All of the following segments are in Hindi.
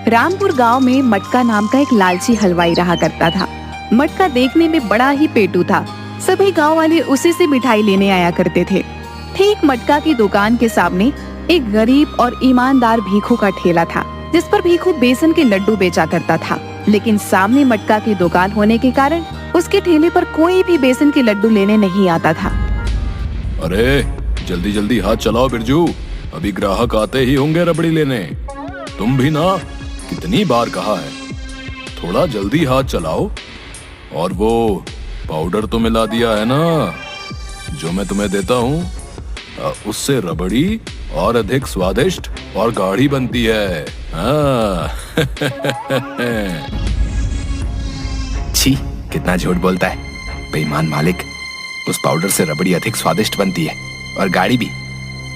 रामपुर गांव में मटका नाम का एक लालची हलवाई रहा करता था। मटका देखने में बड़ा ही पेटू था। सभी गांव वाले उसी से मिठाई लेने आया करते थे। ठीक मटका की दुकान के सामने एक गरीब और ईमानदार भीखू का ठेला था, जिस पर भीखू बेसन के लड्डू बेचा करता था। लेकिन सामने मटका की दुकान होने के कारण उसके ठेले पर कोई भी बेसन के लड्डू लेने नहीं आता था। अरे जल्दी जल्दी हाथ चलाओ बिरजू, अभी ग्राहक आते ही होंगे रबड़ी लेने। तुम भी ना कितनी बार कहा है, थोड़ा जल्दी हाथ चलाओ। और वो पाउडर तो मिला दिया है ना जो मैं तुम्हें देता हूँ, उससे रबड़ी और अधिक स्वादिष्ट और गाढ़ी बनती है। हाँ। छी, कितना झूठ बोलता है बेईमान मालिक। उस पाउडर से रबड़ी अधिक स्वादिष्ट बनती है और गाढ़ी भी।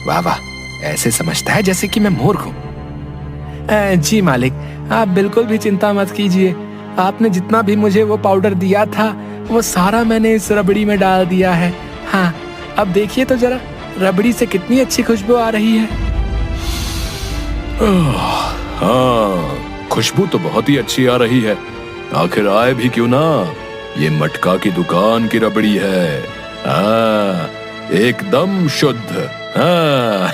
वाह वाह, ऐसे समझता है जैसे कि मैं मूर्ख हूँ। जी मालिक, आप बिल्कुल भी चिंता मत कीजिए। आपने जितना भी मुझे वो पाउडर दिया था वो सारा मैंने इस रबड़ी में डाल दिया है। हाँ, अब देखिए तो जरा, रबड़ी से कितनी अच्छी खुशबू आ रही है। हाँ, खुशबू तो बहुत ही अच्छी आ रही है। आखिर आए भी क्यों ना, ये मटका की दुकान की रबड़ी है। हाँ, एकदम शुद्ध। हाँ।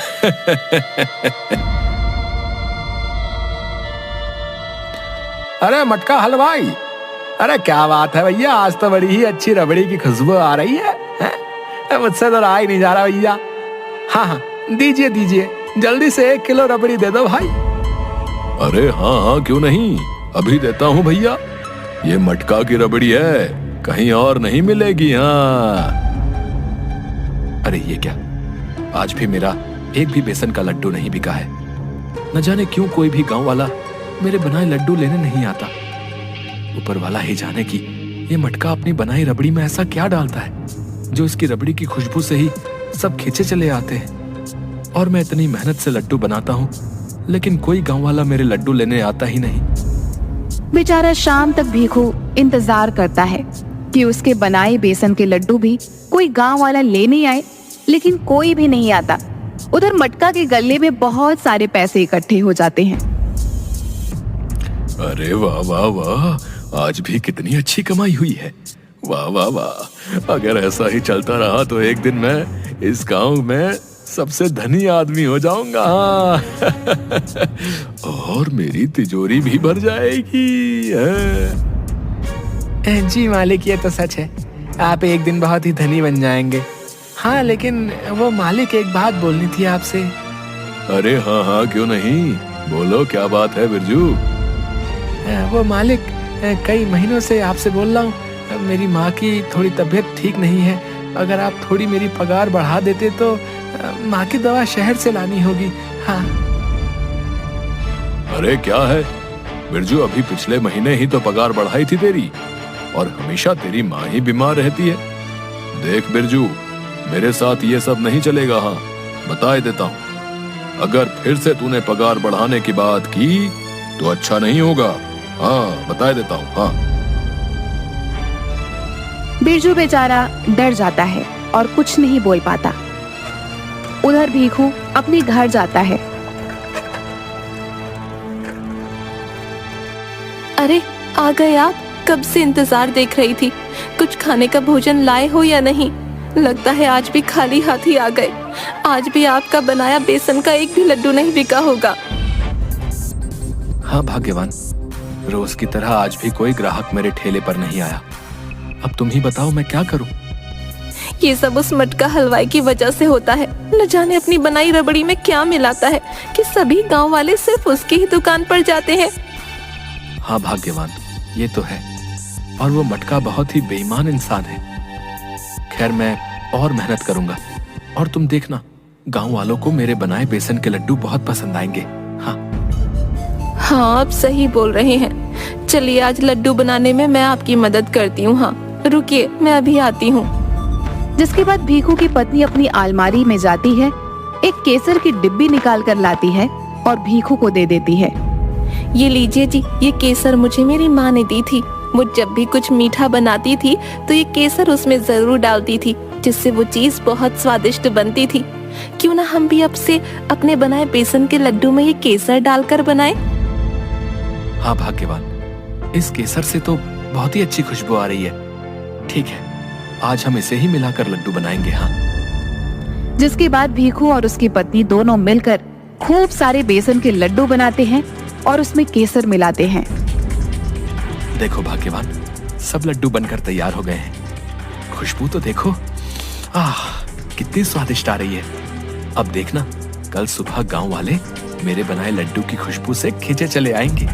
अरे मटका हलवाई, अरे क्या बात है भैया, आज तो बड़ी ही अच्छी रबड़ी की खुशबू आ रही है। मुझसे तो रहा ही नहीं जा रहा भैया। हाँ हाँ, दीजिए दीजिए, जल्दी से 1 किलो रबड़ी दे दो भाई। अरे हाँ हाँ, क्यों नहीं, अभी देता हूँ भैया। ये मटका की रबड़ी है, कहीं और नहीं मिलेगी। हाँ। अरे ये क्या, आज भी मेरा एक भी बेसन का लड्डू नहीं बिका है। न जाने क्यों कोई भी गांव वाला मेरे बनाए लड्डू लेने नहीं आता। ऊपर वाला ही जाने की ये मटका अपनी बनाई रबड़ी में ऐसा क्या डालता है जो इसकी रबड़ी की खुशबू से ही सब खींचे चले आते हैं। और मैं इतनी मेहनत से लड्डू बनाता हूँ, लेकिन कोई गांव वाला मेरे लड्डू लेने आता ही नहीं। बेचारा शाम तक भीखू इंतजार करता है कि उसके बनाए बेसन के लड्डू भी कोई गांव वाला लेने आए, लेकिन कोई भी नहीं आता। उधर मटका के गल्ले में बहुत सारे पैसे इकट्ठे हो जाते हैं। अरे वाह वाह वाह, आज भी कितनी अच्छी कमाई हुई है। वाह वाह वाह, अगर ऐसा ही चलता रहा तो एक दिन मैं इस गांव में सबसे धनी आदमी हो जाऊंगा। और मेरी तिजोरी भी भर जाएगी। जी मालिक, ये तो सच है, आप एक दिन बहुत ही धनी बन जाएंगे। हाँ, लेकिन वो मालिक, एक बात बोलनी थी आपसे। अरे हाँ हाँ, क्यों नहीं, बोलो क्या बात है बिरजू। वो मालिक, कई महीनों से आपसे बोल रहा हूँ, मेरी माँ की थोड़ी तबीयत ठीक नहीं है। अगर आप थोड़ी मेरी पगार बढ़ा देते तो माँ की दवा शहर से लानी होगी। हाँ। अरे क्या है बिरजू, अभी पिछले महीने ही तो पगार बढ़ाई थी तेरी, और हमेशा तेरी माँ ही बीमार रहती है। देख बिरजू, मेरे साथ ये सब नहीं चलेगा। हाँ, बता देता हूँ, अगर फिर से तूने पगार बढ़ाने की बात की तो अच्छा नहीं होगा। हाँ, बता देता हूँ। हाँ। बिरजू बेचारा डर जाता है और कुछ नहीं बोल पाता। उधर भीखू अपने घर जाता है। अरे आ गए आप, कब से इंतजार देख रही थी। कुछ खाने का भोजन लाए हो या नहीं? लगता है आज भी खाली हाथ ही आ गए। आज भी आपका बनाया बेसन का एक भी लड्डू नहीं बिका होगा। हाँ भाग्यवान, रोज की तरह आज भी कोई ग्राहक मेरे ठेले पर नहीं आया। अब तुम ही बताओ मैं क्या करूं? ये सब उस मटका हलवाई की वजह से होता है। न जाने अपनी बनाई रबड़ी में क्या मिलाता है कि सभी गांव वाले सिर्फ उसकी ही दुकान पर जाते हैं। हाँ भाग्यवान, ये तो है। और वो मटका बहुत ही बेईमान इंसान है। खैर, मैं और मेहनत करूंगा और तुम देखना, गांव वालों को मेरे बनाए बेसन के लड्डू बहुत पसंद आएंगे। हाँ हाँ, आप सही बोल रहे हैं। चलिए, आज लड्डू बनाने में मैं आपकी मदद करती हूँ। हाँ, रुकिए, मैं अभी आती हूँ। जिसके बाद भीखू की पत्नी अपनी अलमारी में जाती है, एक केसर की डिब्बी निकाल कर लाती है और भीखू को दे देती है। ये लीजिए जी, ये केसर मुझे मेरी माँ ने दी थी। वो जब भी कुछ मीठा बनाती थी तो ये केसर उसमें जरूर डालती थी, जिससे वो चीज बहुत स्वादिष्ट बनती थी। क्यों ना हम भी अब से अपने बनाए बेसन के लड्डू में ये केसर डालकर बनाएं? हाँ भाग्यवान, इस केसर से तो बहुत ही अच्छी खुशबू आ रही है। ठीक है, आज हम इसे ही मिलाकर लड्डू बनाएंगे। हाँ। जिसके बाद भीखू और उसकी पत्नी दोनों मिलकर खूब सारे बेसन के लड्डू बनाते हैं और उसमें केसर मिलाते हैं। देखो भाग्यवान, सब लड्डू बनकर तैयार हो गए हैं। खुशबू तो देखो, कितनी स्वादिष्ट आ रही है। अब देखना, कल सुबह गांव वाले मेरे बनाए लड्डू की खुशबू से खींचे चले आएंगे।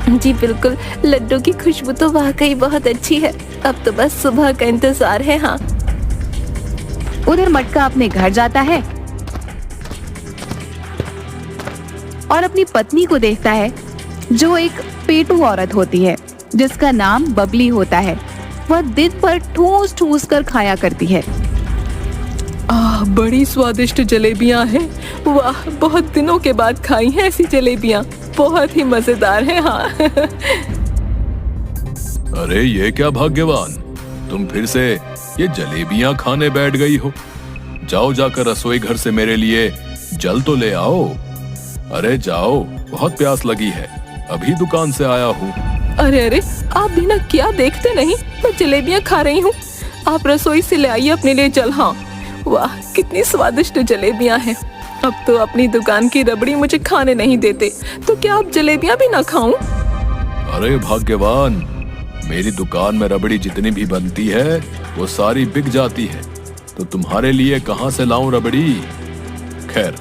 जी बिल्कुल, लड्डू की खुशबू तो वाकई बहुत अच्छी है। अब तो बस सुबह का इंतजार है। हाँ। उधर मटका अपने घर जाता है और अपनी पत्नी को देखता है, जो एक पेटू औरत होती है जिसका नाम बबली होता है। वह दिन भर ठूस ठूस कर खाया करती है। बड़ी स्वादिष्ट जलेबियां हैं। वाह, बहुत दिनों के बाद खाई हैं ऐसी जलेबियां। बहुत ही मजेदार है। हाँ। अरे ये क्या भाग्यवान, तुम फिर से ये जलेबियां खाने बैठ गई हो। जाओ, जाकर रसोई घर से मेरे लिए जल तो ले आओ। अरे जाओ, बहुत प्यास लगी है, अभी दुकान से आया हूँ। अरे अरे, आप भी ना क्या देखते नहीं, मैं जलेबियां खा रही हूँ। आप रसोई से ले आइए अपने लिए जल। हाँ। वाह, कितनी स्वादिष्ट जलेबियां हैं। अब तो अपनी दुकान की रबड़ी मुझे खाने नहीं देते, तो क्या आप जलेबियां भी ना खाऊं? अरे भाग्यवान, मेरी दुकान में रबड़ी जितनी भी बनती है वो सारी बिक जाती है, तो तुम्हारे लिए कहाँ से लाऊं रबड़ी। खैर,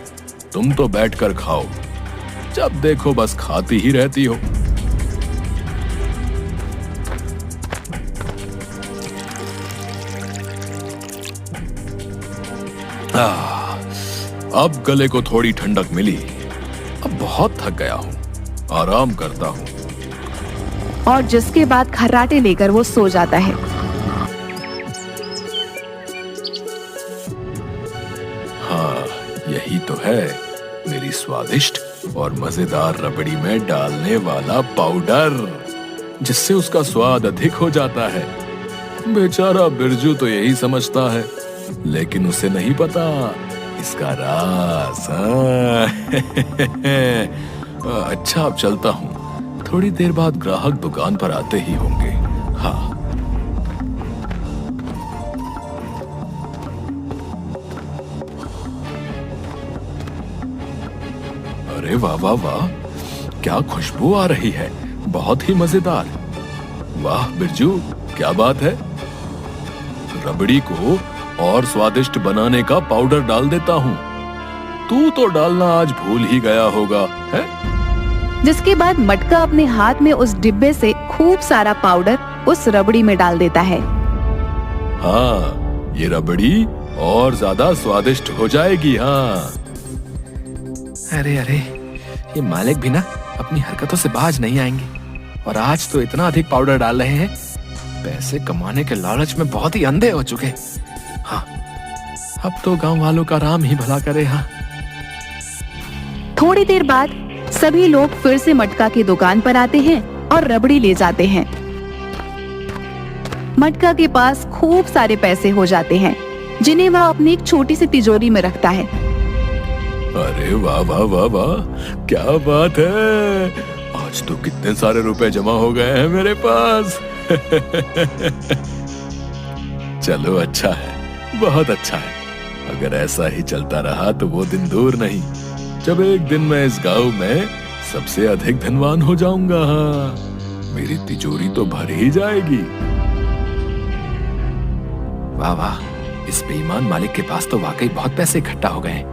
तुम तो बैठकर खाओ, जब देखो बस खाती ही रहती हो। अब गले को थोड़ी ठंडक मिली। अब बहुत थक गया हूँ, आराम करता हूँ। और जिसके बाद खर्राटे लेकर वो सो जाता है। हाँ, यही तो है मेरी स्वादिष्ट और मजेदार रबड़ी में डालने वाला पाउडर, जिससे उसका स्वाद अधिक हो जाता है। बेचारा बिरजू तो यही समझता है, लेकिन उसे नहीं पता इसका राज। अच्छा, अब चलता हूँ, थोड़ी देर बाद ग्राहक दुकान पर आते ही होंगे। हाँ। अरे वाह वाह वाह, क्या खुशबू आ रही है, बहुत ही मजेदार। वाह बिरजू, क्या बात है। रबड़ी को और स्वादिष्ट बनाने का पाउडर डाल देता हूँ। तू तो डालना आज भूल ही गया होगा, है? जिसके बाद मटका अपने हाथ में उस डिब्बे से खूब सारा पाउडर उस रबड़ी में डाल देता है। हाँ, ये रबड़ी और ज्यादा स्वादिष्ट हो जाएगी। हाँ। अरे अरे, ये मालिक भी ना अपनी हरकतों से बाज नहीं आएंगे। और आज तो इतना अधिक पाउडर डाल रहे हैं, पैसे कमाने के लालच में बहुत ही अंधे हो चुके। हाँ, अब तो गांव वालों का राम ही भला करे। हाँ। थोड़ी देर बाद सभी लोग फिर से मटका की दुकान पर आते हैं और रबड़ी ले जाते हैं। मटका के पास खूब सारे पैसे हो जाते हैं, जिन्हें वह अपनी एक छोटी सी तिजोरी में रखता है। अरे वाह वाह वाह वाह, क्या बात है, आज तो कितने सारे रुपए जमा हो गए हैं मेरे पास। चलो, अच्छा है, बहुत अच्छा है। अगर ऐसा ही चलता रहा तो वो दिन दूर नहीं जब एक दिन मैं इस गांव में सबसे अधिक धनवान हो जाऊंगा। मेरी तिजोरी तो भर ही जाएगी। वाह वाह, इस बेईमान मालिक के पास तो वाकई बहुत पैसे इकट्ठा हो गए।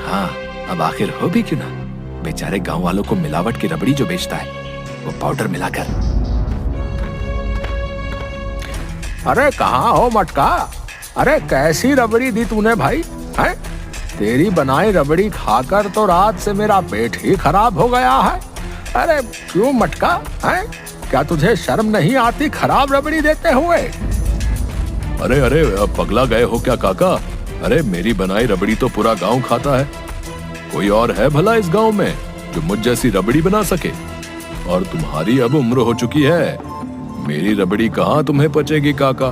हाँ, अब आखिर हो भी क्यों ना, बेचारे गांव वालों को मिलावट की रबड़ी जो बेचता है, वो पाउडर मिलाकर। अरे कहाँ हो मटका? अरे कैसी रबड़ी दी तूने भाई? है तेरी बनाई रबड़ी खाकर तो रात से मेरा पेट ही खराब हो गया है। अरे क्यों मटका, है क्या तुझे शर्म नहीं आती खराब रबड़ी देते हुए? अरे अरे, अब पगला गए हो क्या काका? अरे मेरी बनाई रबड़ी तो पूरा गांव खाता है। कोई और है भला इस गांव में जो मुझ जैसी रबड़ी बना सके? और तुम्हारी अब उम्र हो चुकी है, मेरी रबड़ी कहाँ तुम्हें पचेगी काका।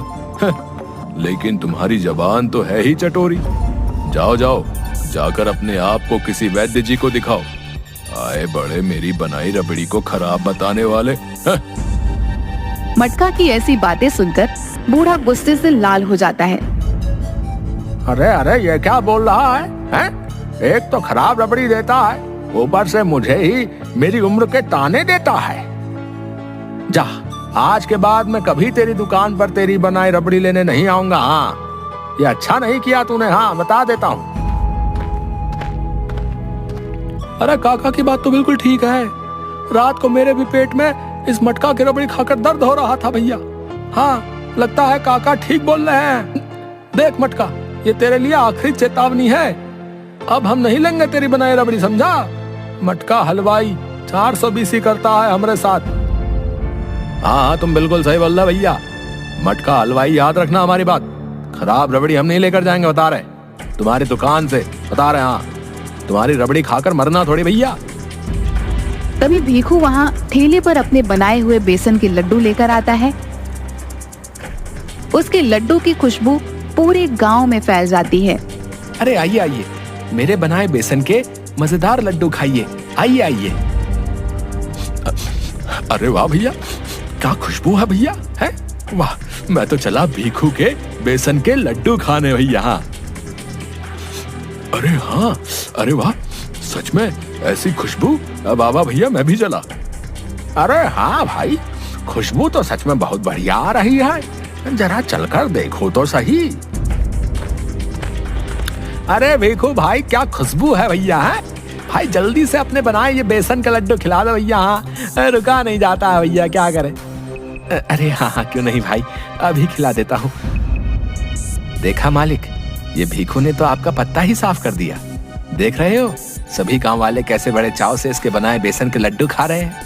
लेकिन तुम्हारी जबान तो है ही चटोरी। जाओ जाओ, जाकर अपने आप को किसी वैद्य जी को दिखाओ। आए बड़े मेरी बनाई रबड़ी को खराब बताने वाले। मटका की ऐसी बातें सुनकर बूढ़ा गुस्से से लाल हो जाता है। अरे अरे ये क्या बोल रहा है, हैं? एक तो खराब रबड़ी देता है, ऊपर से मुझे ही मेरी उम्र के ताने देता है। जा, आज के बाद मैं कभी तेरी दुकान पर तेरी बनाई रबड़ी लेने नहीं आऊंगा। हाँ, ये अच्छा नहीं किया तूने। हाँ, बता देता हूँ। अरे काका की बात तो बिल्कुल ठीक है। रात को मेरे भी पेट में इस मटका की रबड़ी खाकर दर्द हो रहा था भैया। हाँ, लगता है काका ठीक बोल रहे हैं। देख मटका, ये तेरे लिए आखिरी चेतावनी है। अब हम नहीं लेंगे तेरी बनाई रबड़ी, समझा? मटका हलवाई 420 करता है हमारे साथ। हाँ, तुम बिल्कुल सही बोल रहे भैया। मटका हलवाई, याद रखना हमारी बात। खराब रबड़ी हम नहीं लेकर जाएंगे, बता रहे। तुम्हारी दुकान से बता रहे। हाँ, तुम्हारी रबड़ी खाकर मरना थोड़ी भैया। तभी भीखू वहाँ ठेले पर अपने बनाए हुए बेसन के लड्डू लेकर आता है। उसके लड्डू की खुशबू पूरे गांव में फैल जाती है। अरे आइए आइए, मेरे बनाए बेसन के मजेदार लड्डू खाइए। आइए आइए। अरे वाह भैया, क्या खुशबू है भैया, है? वाह, मैं तो चला भीखू के बेसन के लड्डू खाने भैया। हाँ, अरे हाँ, अरे वाह, सच में ऐसी खुशबू। बाबा भैया, मैं भी चला। अरे हाँ भाई, खुशबू तो सच में बहुत बढ़िया आ रही है। जरा चलकर देखो तो सही। अरे भीखू भाई, क्या खुशबू है भैया, है? भाई जल्दी से अपने बनाए ये बेसन के लड्डू खिला दो भैया। हाँ, रुका नहीं जाता है भैया, क्या करे। अरे हाँ हाँ, क्यों नहीं भाई, अभी खिला देता हूँ। देखा मालिक, ये भीखू ने तो आपका पत्ता ही साफ कर दिया। देख रहे हो, सभी गांव वाले कैसे बड़े चाव से इसके बनाए बेसन के लड्डू खा रहे हैं।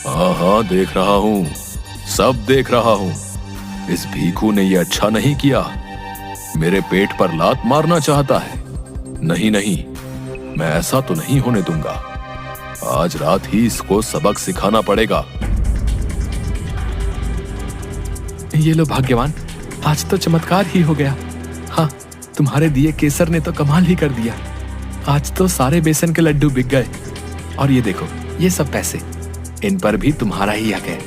हाँ हाँ, देख रहा हूँ, सब देख रहा हूँ। इस भीखू ने ये अच्छा नहीं किया। मेरे पेट पर लात मारना चाहता है। नहीं नहीं, मैं ऐसा तो नहीं होने दूंगा। आज रात ही इसको सबक सिखाना पड़ेगा। ये लो भाग्यवान, आज तो चमत्कार ही हो गया। हाँ, तुम्हारे दिए केसर ने तो कमाल ही कर दिया। आज तो सारे बेसन के लड्डू बिक गए। और ये देखो, ये सब पैसे, इन पर भी तुम्हारा ही हक है।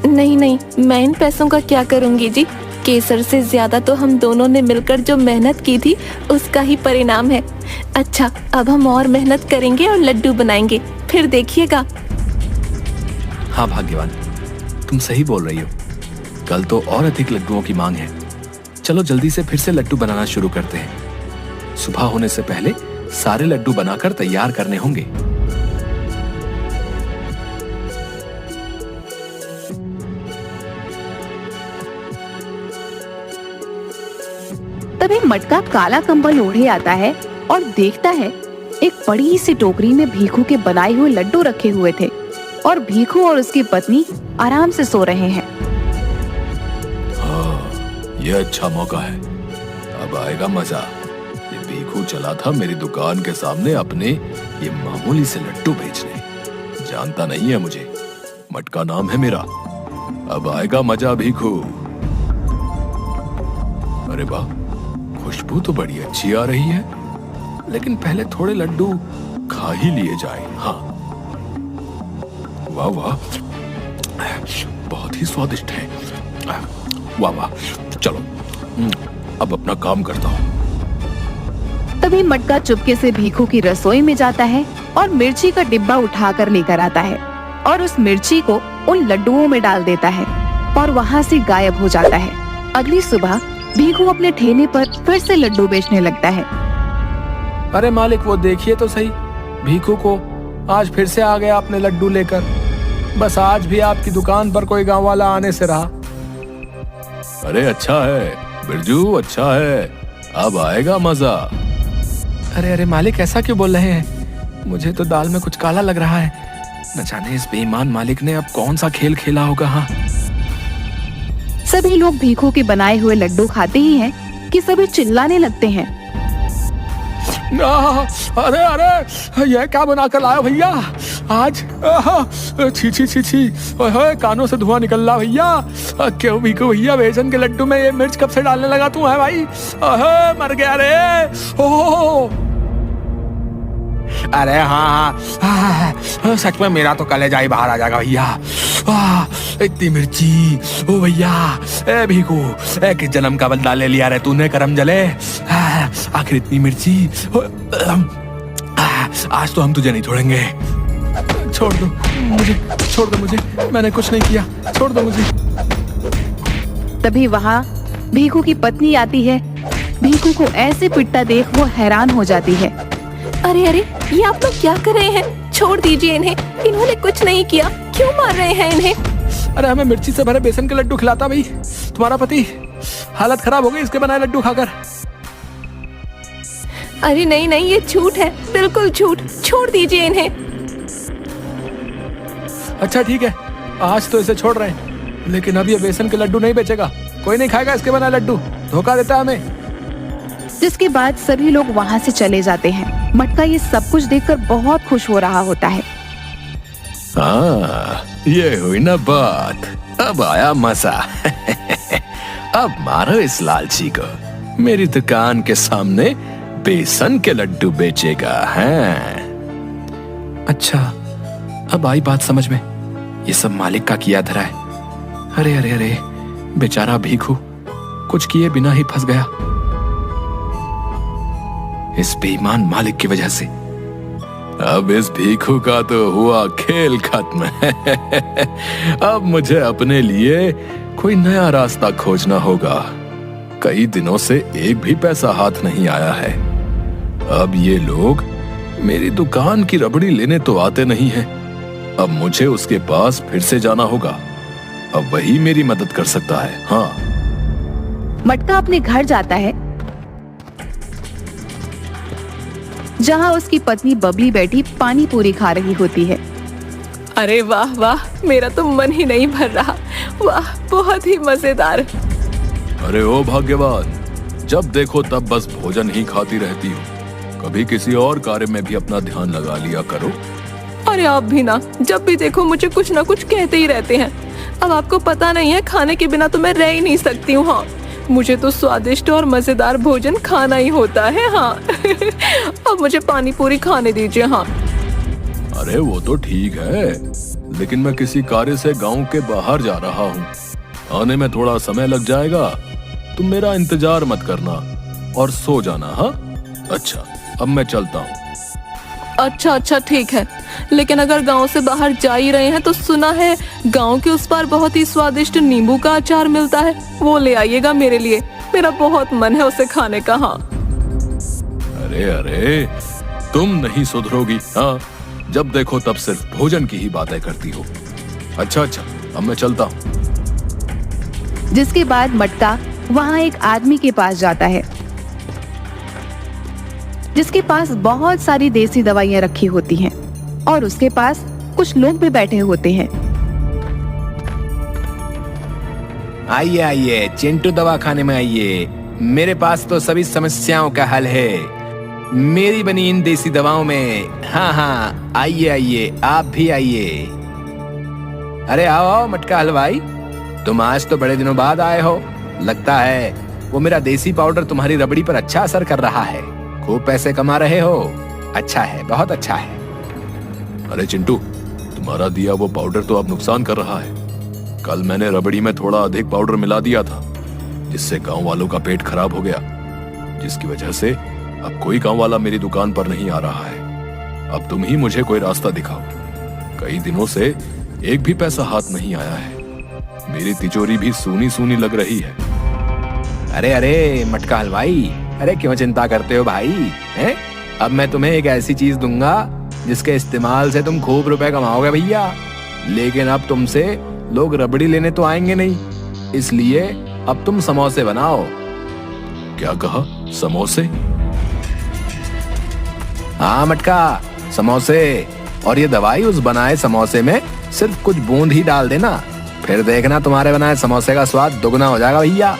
नहीं नहीं, मैं इन पैसों का क्या करूंगी जी। केसर से ज्यादा तो हम दोनों ने मिलकर जो मेहनत की थी उसका ही परिणाम है। अच्छा, अब हम और मेहनत करेंगे और लड्डू बनाएंगे, फिर देखिएगा। हाँ भाग्यवान, तुम सही बोल रही हो। कल तो और अधिक लड्डुओं की मांग है। चलो जल्दी से फिर से लड्डू बनाना शुरू करते हैं। सुबह होने से पहले सारे लड्डू बनाकर तैयार करने होंगे। तभी मटका काला कंबल ओढ़े आता है और देखता है एक बड़ी सी टोकरी में भीखू के बनाए हुए लड्डू रखे हुए थे और भीखू और उसकी पत्नी आराम से सो रहे हैं। हाँ, ये अच्छा मौका है। अब आएगा मजा। ये भीखू चला था मेरी दुकान के सामने अपने ये मामूली से लड्डू बेचने। जानता नहीं है मुझे। मटका नाम है मेरा। अब आएगा मजा भीखू। अरे वाह, खुशबू तो बड़ी अच्छी आ रही है। लेकिन पहले थोड़े लड्डू खा ही लिए जाए। हाँ, वाह वाह, बहुत ही स्वादिष्ट है। वाह वाह, चलो अब अपना काम करता हूँ। तभी मटका चुपके से भीखू की रसोई में जाता है और मिर्ची का डिब्बा उठाकर लेकर आता है और उस मिर्ची को उन लड्डुओं में डाल देता है और वहाँ से गायब हो जाता है। अगली सुबह भीखू अपने ठेले पर फिर से लड्डू बेचने लगता है। अरे मालिक, वो देखिए तो सही, भीखू को आज फिर से आ गया अपने लड्डू लेकर। बस आज भी आपकी दुकान पर कोई गांव वाला आने से रहा। अरे अच्छा है बिरजू, अच्छा है। अब आएगा मजा। अरे अरे मालिक, ऐसा क्यों बोल रहे हैं? मुझे तो दाल में कुछ काला लग रहा है। न जाने इस बेईमान मालिक ने अब कौन सा खेल खेला होगा। हाँ, सभी लोग भीखू के बनाए हुए लड्डू खाते ही हैं कि सभी चिल्लाने लगते हैं। अरे अरे, ये क्या बना कर लाया भैया आज? छी छी छी छी, कानों से धुआं निकल रहा भैया। क्यों भीखू भैया, बेसन के लड्डू में ये मिर्च कब से डालने लगा तू है भाई? मर गया रे। ओह, अरे हाँ हाँ, सच में मेरा तो कलेजा ही बाहर आ जाएगा भैया। इतनी मिर्ची, ओ भैया, ए भीखू, किस जन्म का बदला ले लिया रे तूने, करम जले। आखिर इतनी मिर्ची, आज तो हम तुझे नहीं छोड़ेंगे। छोड़ दो मुझे, छोड़ दो मुझे, मैंने कुछ नहीं किया, छोड़ दो मुझे। तभी वहाँ भीखू की पत्नी आती है। भीखू को ऐसे पिटता देख वो हैरान हो जाती है। अरे अरे, ये आप लोग क्या कर रहे हैं? छोड़ दीजिए इन्हें, इन्होंने कुछ नहीं किया, क्यों मार रहे हैं इन्हें? अरे हमें मिर्ची से भरे बेसन के लड्डू खिलाता भाई तुम्हारा पति, हालत खराब हो गई इसके बनाए लड्डू खाकर। अरे नहीं नहीं, ये झूठ है, बिल्कुल झूठ, छोड़ दीजिए इन्हें। अच्छा ठीक है, आज तो इसे छोड़ रहे हैं, लेकिन अब ये बेसन के लड्डू नहीं बेचेगा, कोई नहीं खाएगा इसके बनाए लड्डू, धोखा देता है हमें। जिसके बाद सभी लोग वहाँ से चले जाते हैं। मटका ये सब कुछ देखकर बहुत खुश हो रहा होता है। हाँ, ये हुई ना बात, अब आया मजा। अब मारो इस लालची को, मेरी दुकान के सामने बेसन के लड्डू बेचेगा है। अच्छा, अब आई बात समझ में, ये सब मालिक का किया धरा है। अरे अरे अरे, बेचारा भीखू कुछ किए बिना ही फंस गया इस बेईमान मालिक की वजह से। अब इस भीखू का तो हुआ खेल खत्म। अब मुझे अपने लिए कोई नया रास्ता खोजना होगा। कई दिनों से एक भी पैसा हाथ नहीं आया है। अब ये लोग मेरी दुकान की रबड़ी लेने तो आते नहीं हैं। अब मुझे उसके पास फिर से जाना होगा, अब वही मेरी मदद कर सकता है। हाँ, मटका अपने घर जाता है, जहाँ उसकी पत्नी बबली बैठी पानी पूरी खा रही होती है। अरे वाह वाह, मेरा तो मन ही नहीं भर रहा, वाह बहुत ही मजेदार। अरे ओ भाग्यवान, जब देखो तब बस भोजन ही खाती रहती हो, कभी किसी और कार्य में भी अपना ध्यान लगा लिया करो। अरे आप भी ना, जब भी देखो मुझे कुछ ना कुछ कहते ही रहते हैं। अब आपको पता नहीं है, खाने के बिना तो मैं रह ही नहीं सकती हूँ। हाँ, मुझे तो स्वादिष्ट और मजेदार भोजन खाना ही होता है। हाँ। अब मुझे पानी पूरी खाने दीजिए। हाँ। अरे वो तो ठीक है, लेकिन मैं किसी कार्य से गांव के बाहर जा रहा हूँ, आने में थोड़ा समय लग जाएगा। तुम मेरा इंतजार मत करना और सो जाना। हाँ, अच्छा अब मैं चलता हूँ। अच्छा अच्छा ठीक है, लेकिन अगर गांव से बाहर जा ही रहे हैं तो सुना है गांव के उस पार बहुत ही स्वादिष्ट नींबू का अचार मिलता है, वो ले आइएगा मेरे लिए, मेरा बहुत मन है उसे खाने का। हाँ। अरे अरे, तुम नहीं सुधरोगी। हाँ, जब देखो तब सिर्फ भोजन की ही बातें करती हो। अच्छा अच्छा, अब मैं चलता हूँ। जिसके बाद मटका वहाँ एक आदमी के पास जाता है, जिसके पास बहुत सारी देसी दवाइयाँ रखी होती हैं और उसके पास कुछ लोग भी बैठे होते हैं। आइए आइए चिंटू दवाखाने में आइए, मेरे पास तो सभी समस्याओं का हल है मेरी बनी इन देसी दवाओं में। हाँ हाँ, आइए आइए, आप भी आइए। अरे आओ आओ मटका हलवाई, तुम आज तो बड़े दिनों बाद आए हो। लगता है वो मेरा देसी पाउडर तुम्हारी रबड़ी पर अच्छा असर कर रहा है, खूब पैसे कमा रहे हो। अच्छा है, बहुत अच्छा है। अरे चिंटू, तुम्हारा दिया वो पाउडर तो अब नुकसान कर रहा है। कल मैंने रबड़ी में थोड़ा अधिक पाउडर मिला दिया था, जिससे गांव वालों का पेट खराब हो गया, जिसकी वजह से अब कोई गांव वाला मेरी दुकान पर नहीं आ रहा है। अब तुम ही मुझे कोई रास्ता दिखाओ। कई दिनों से एक भी पैसा हाथ नहीं आया है, मेरी तिजोरी भी सूनी सूनी लग रही है। अरे अरे मटका हलवाई, अरे क्यों चिंता करते हो भाई, हैं? अब मैं तुम्हें एक ऐसी चीज दूंगा जिसके इस्तेमाल से तुम खूब रुपए कमाओगे भैया। लेकिन अब तुमसे लोग रबड़ी लेने तो आएंगे नहीं, इसलिए अब तुम समोसे बनाओ। क्या कहा, समोसे? हाँ मटका, समोसे। और ये दवाई उस बनाए समोसे में सिर्फ कुछ बूंद ही डाल देना, फिर देखना तुम्हारे बनाए समोसे का स्वाद दुगना हो जाएगा भैया।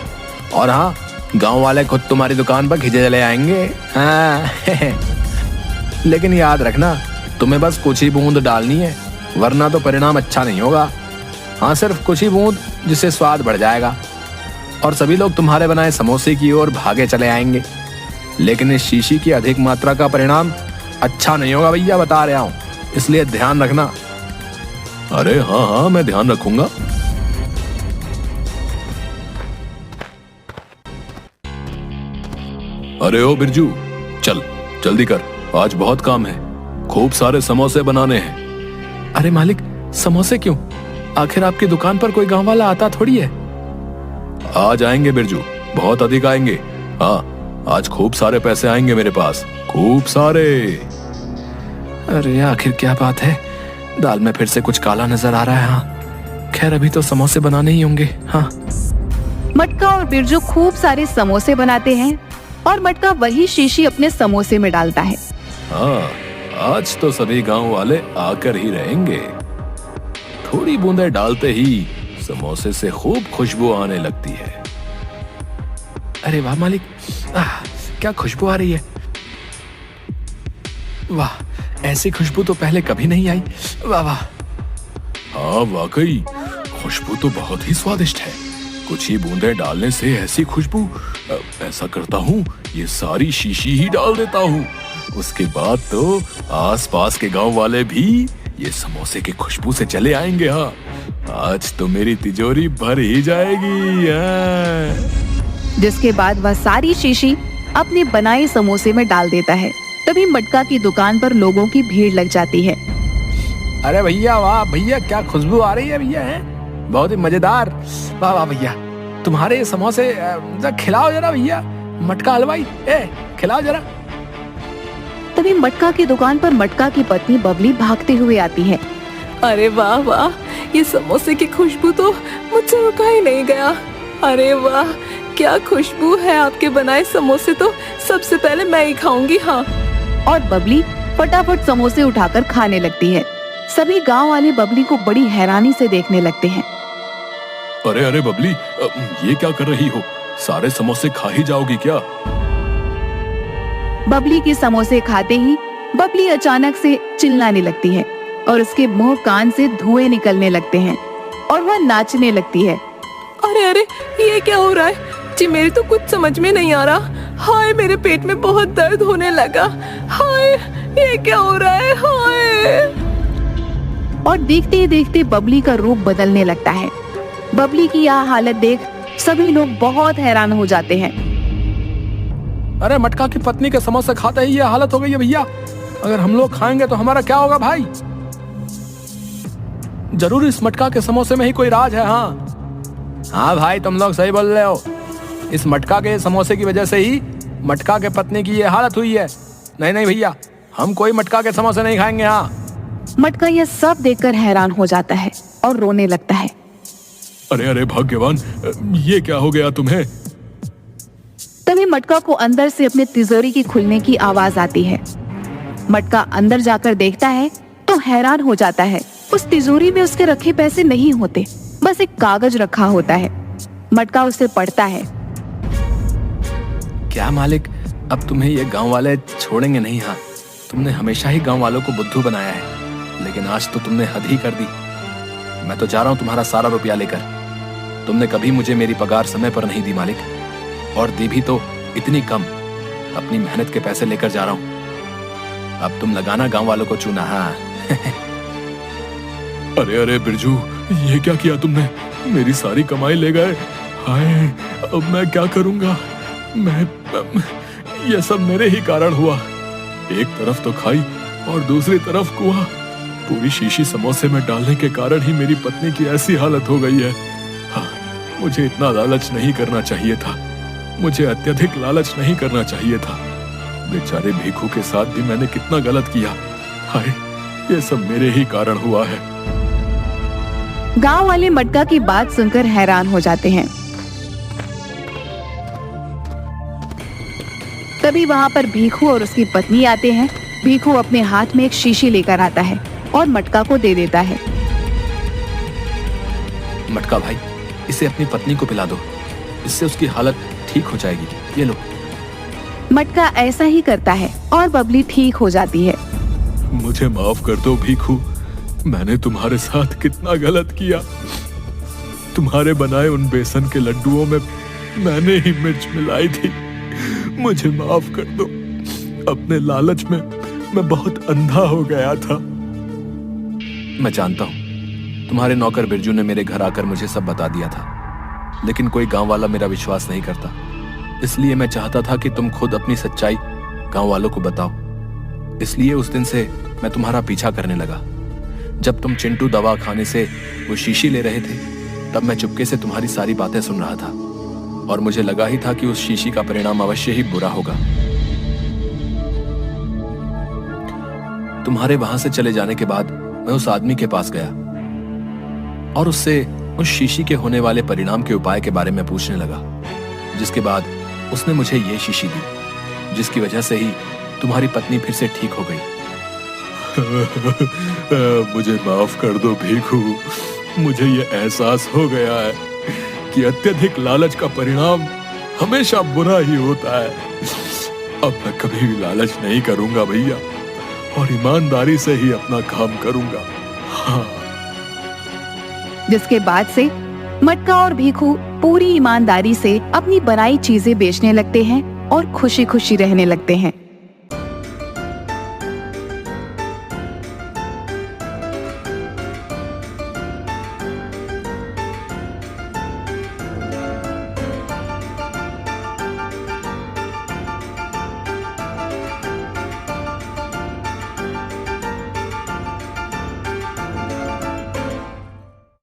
और हाँ, गांव वाले खुद तुम्हारी दुकान पर खिंचे चले आएंगे। हाँ। लेकिन याद रखना, तुम्हें बस कुछ ही बूंद डालनी है, वरना तो परिणाम अच्छा नहीं होगा। हाँ, सिर्फ कुछ ही बूंद, जिससे स्वाद बढ़ जाएगा और सभी लोग तुम्हारे बनाए समोसे की ओर भागे चले आएंगे। लेकिन इस शीशी की अधिक मात्रा का परिणाम अच्छा नहीं होगा भैया, बता रहा हूँ, इसलिए ध्यान रखना। अरे हाँ हाँ, मैं ध्यान रखूंगा। अरे ओ बिरजू, चल जल्दी कर, आज बहुत काम है, खूब सारे समोसे बनाने हैं। अरे मालिक, समोसे क्यों? आखिर आपकी दुकान पर कोई गांव वाला आता थोड़ी है। आज आएंगे बिरजू, बहुत अधिक आएंगे। हाँ, आज खूब सारे पैसे आएंगे मेरे पास, खूब सारे। अरे आखिर क्या बात है, दाल में फिर से कुछ काला नजर आ रहा है। हाँ खैर, अभी तो समोसे बनाने ही होंगे। हाँ, मटका और बिरजू खूब सारे समोसे बनाते हैं और मटका वही शीशी अपने समोसे में डालता है। हाँ, आज तो सभी गांव वाले आकर ही रहेंगे। थोड़ी बूंदे डालते ही समोसे से खूब खुशबू आने लगती है। अरे वाह मालिक, क्या खुशबू आ रही है। वाह, ऐसी खुशबू तो पहले कभी नहीं आई। वाह वाह। हाँ वाकई, खुशबू तो बहुत ही स्वादिष्ट है। कुछ ही बूंदे डालने से ऐसी खुशबू। ऐसा करता हूँ, ये सारी शीशी ही डाल देता हूँ। उसके बाद तो आसपास के गांव वाले भी ये समोसे की खुशबू से चले आएंगे। हाँ, आज तो मेरी तिजोरी भर ही जाएगी। हाँ। जिसके बाद वह सारी शीशी अपने बनाए समोसे में डाल देता है। तभी मटका की दुकान पर लोगों की भीड़ लग जाती है। अरे भैया वाह भैया, क्या खुशबू आ रही है भैया, है बहुत ही मजेदार। वाह वाह भैया, तुम्हारे ये समोसे खिलाओ जरा भैया। मटका हलवाई, खिलाओ जरा। तभी मटका की दुकान पर मटका की पत्नी बबली भागते हुए आती है। अरे वाह वाह, ये समोसे की खुशबू तो मुझसे रुका ही नहीं गया। अरे वाह, क्या खुशबू है आपके बनाए समोसे, तो सबसे पहले मैं ही खाऊंगी। हाँ। और बबली फटाफट समोसे उठाकर खाने लगती है। सभी गांव वाले बबली को बड़ी हैरानी से देखने लगते हैं। अरे अरे बबली, ये क्या कर रही हो? सारे समोसे खा ही जाओगी क्या? बबली के समोसे खाते ही बबली अचानक से चिल्लाने लगती है और उसके मुंह कान से धुएं निकलने लगते हैं और वह नाचने लगती है। अरे अरे, ये क्या हो रहा है जी? मेरे तो कुछ समझ में नहीं आ रहा। हाय, मेरे पेट में बहुत दर्द होने लगा। हाय, ये क्या हो रहा है? हाय। और देखते ही देखते बबली का रूप बदलने लगता है। बबली की यह हालत देख सभी लोग बहुत हैरान हो जाते हैं। अरे मटका की पत्नी के समोसे खाते ही ये हालत हो गई है भैया। अगर हम लोग खाएंगे तो हमारा क्या होगा भाई? जरूर इस मटका के समोसे में ही कोई राज है। हाँ भाई, तुम लोग सही बोल रहे हो। इस मटका के समोसे की वजह से ही मटका के पत्नी की ये हालत हुई है। नहीं नहीं भैया, हम कोई मटका के समोसे नहीं खाएंगे। हाँ। मटका यह सब देखकर हैरान हो जाता है और रोने लगता है। अरे अरे भाग्यवान, ये क्या हो गया तुम्हें? तभी मटका को अंदर से अपने तिजोरी की खुलने की आवाज आती है। मटका अंदर जाकर देखता है तो हैरान हो जाता है। उस तिजोरी में उसके रखे पैसे नहीं होते, बस एक कागज रखा होता है। मटका उसे पढ़ता है। क्या मालिक, अब तुम्हें ये गांव वाले छोड़ेंगे नहीं। हाँ, तुमने हमेशा ही गांव वालों को बुद्धू बनाया है, लेकिन आज तो तुमने हद ही कर दी। मैं तो जा रहा हूँ तुम्हारा सारा रुपया लेकर। तुमने कभी मुझे मेरी पगार समय पर नहीं दी मालिक, और दी भी तो इतनी कम। अपनी मेहनत के पैसे लेकर जा रहा हूँ। अब तुम लगाना गांव वालों को चूना। हाँ। अरे अरे बिरजू, ये क्या किया तुमने? मेरी सारी कमाई ले गए। हाय, अब मैं क्या करूंगा? ये सब मेरे ही कारण हुआ। एक तरफ तो खाई और दूसरी तरफ कुआं। पूरी शीशी समोसे में डालने के कारण ही मेरी पत्नी की ऐसी हालत हो गई है। हाँ, मुझे इतना लालच नहीं करना चाहिए था। मुझे अत्यधिक लालच नहीं करना चाहिए था। बेचारे भीखू के साथ भी मैंने कितना गलत किया। हाय, ये सब मेरे ही कारण हुआ है। गांव वाले मटका की बात सुनकर हैरान हो जाते हैं। तभी वहाँ पर भीखू और उसकी पत्नी आते हैं। भीखू अपने हाथ में एक शीशी लेकर आता है और मटका को दे देता है। मटका भाई, इसे अपनी पत्नी को पिला दो, इससे उसकी हालत ठीक हो जाएगी। ये लो। मटका ऐसा ही करता है और बबली ठीक हो जाती है। मुझे माफ कर दो भीखू, मैंने तुम्हारे साथ कितना गलत किया। तुम्हारे बनाए उन बेसन के लड्डुओं में मैंने ही मिर्च मिलाई थी। मुझे माफ कर दो। अपने लालच में मैं बहुत अंधा हो गया था। मैं जानता हूं तुम्हारे नौकर बिरजू ने मेरे घर आकर मुझे सब बता दिया था, लेकिन कोई गांव वाला मेरा विश्वास नहीं करता। इसलिए मैं चाहता था कि तुम खुद अपनी सच्चाई गांव वालों को बताओ। इसलिए उस दिन से मैं तुम्हारा पीछा करने लगा। जब तुम चिंटू दवा खाने से वो शीशी ले रहे थे, तब मैं चुपके से तुम्हारी सारी बातें सुन रहा था और मुझे लगा ही था कि उस शीशी का परिणाम अवश्य ही बुरा होगा। तुम्हारे वहां से चले जाने के बाद मैं उस आदमी के पास गया और उससे उस शीशी के होने वाले परिणाम के उपाय के बारे में पूछने लगा, जिसके बाद उसने मुझे ये शीशी दी, जिसकी वजह से ही तुम्हारी पत्नी फिर से ठीक हो गई। मुझे माफ कर दो भीखू, मुझे ये एहसास हो गया है कि अत्यधिक लालच का परिणाम हमेशा बुरा ही होता है। अब मैं कभी भी लालच नहीं करूंगा भैया, और ईमानदारी से ही अपना काम करूंगा। हाँ। जिसके बाद से मटका और भीखू पूरी ईमानदारी से अपनी बनाई चीजें बेचने लगते हैं और खुशी खुशी रहने लगते हैं।